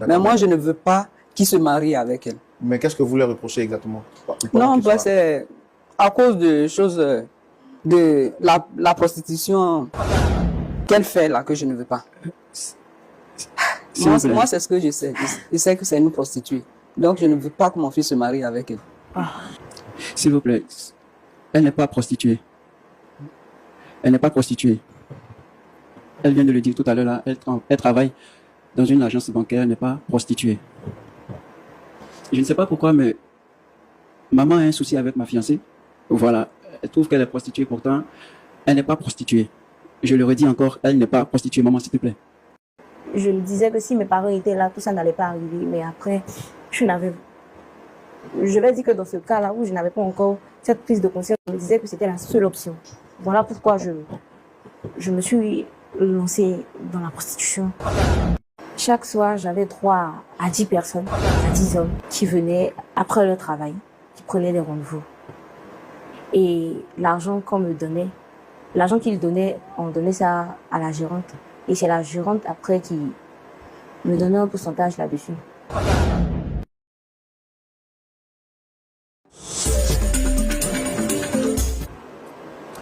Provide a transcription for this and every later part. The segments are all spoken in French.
Mais moi, je ne veux pas qu'il se marie avec elle. Mais qu'est-ce que vous lui reprochez exactement? Non, bah, c'est à cause de choses, de la prostitution qu'elle fait là, que je ne veux pas. Moi, c'est ce que je sais. Je sais que c'est une prostituée. Donc, je ne veux pas que mon fils se marie avec elle. S'il vous plaît, elle n'est pas prostituée. Elle n'est pas prostituée. Elle vient de le dire tout à l'heure là, elle travaille dans une agence bancaire, elle n'est pas prostituée. Je ne sais pas pourquoi, mais maman a un souci avec ma fiancée. Voilà, elle trouve qu'elle est prostituée, pourtant, elle n'est pas prostituée. Je le redis encore, elle n'est pas prostituée, maman, s'il te plaît. Je me disais que si mes parents étaient là, tout ça n'allait pas arriver. Mais après, je vais dire que dans ce cas-là où je n'avais pas encore cette prise de conscience, je me disais que c'était la seule option. Voilà pourquoi je me suis lancée dans la prostitution. Chaque soir, j'avais droit à 10 personnes, à 10 hommes qui venaient après le travail, qui prenaient des rendez-vous. Et l'argent qu'on me donnait, l'argent qu'ils donnaient, on donnait ça à la gérante. Et c'est la gérante après qui me donnait un pourcentage là-dessus.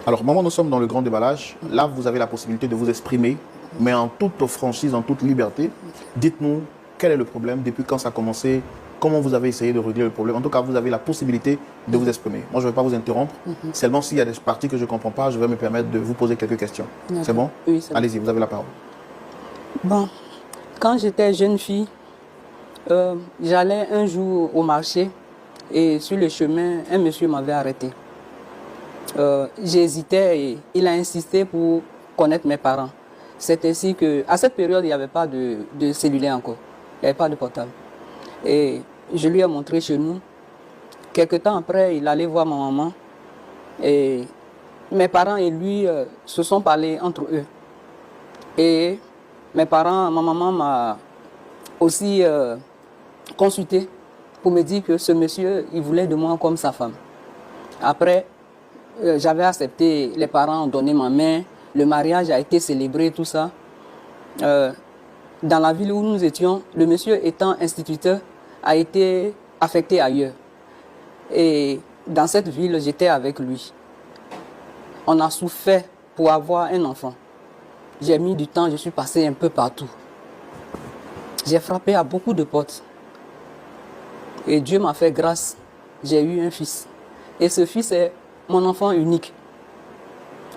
Alors, maman, nous sommes dans le grand déballage. Là, vous avez la possibilité de vous exprimer, mais en toute franchise, en toute liberté. Dites-nous quel est le problème, depuis quand ça a commencé, comment vous avez essayé de régler le problème. En tout cas, vous avez la possibilité de vous exprimer. Moi, je ne vais pas vous interrompre. Seulement, s'il y a des parties que je ne comprends pas, je vais me permettre de vous poser quelques questions. C'est bon? Oui, c'est bon. Allez-y, vous avez la parole. Bon, quand j'étais jeune fille, j'allais un jour au marché et sur le chemin, un monsieur m'avait arrêté. J'hésitais et il a insisté pour connaître mes parents. C'est ainsi qu'à cette période, il n'y avait pas de cellulaire encore. Il n'y avait pas de portable. Et je lui ai montré chez nous. Quelque temps après, il allait voir ma maman. Et mes parents et lui se sont parlé entre eux. Et mes parents, ma maman m'a aussi consulté pour me dire que ce monsieur, il voulait de moi comme sa femme. Après, j'avais accepté, les parents ont donné ma main, le mariage a été célébré, tout ça. Dans la ville où nous étions, le monsieur étant instituteur, a été affecté ailleurs. Et dans cette ville, j'étais avec lui. On a souffert pour avoir un enfant. J'ai mis du temps, je suis passé un peu partout. J'ai frappé à beaucoup de portes. Et Dieu m'a fait grâce. J'ai eu un fils. Et ce fils est mon enfant unique.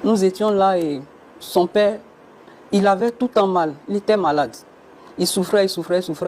Nous étions là et son père, il avait tout en mal. Il était malade. Il souffrait, il souffrait, il souffrait.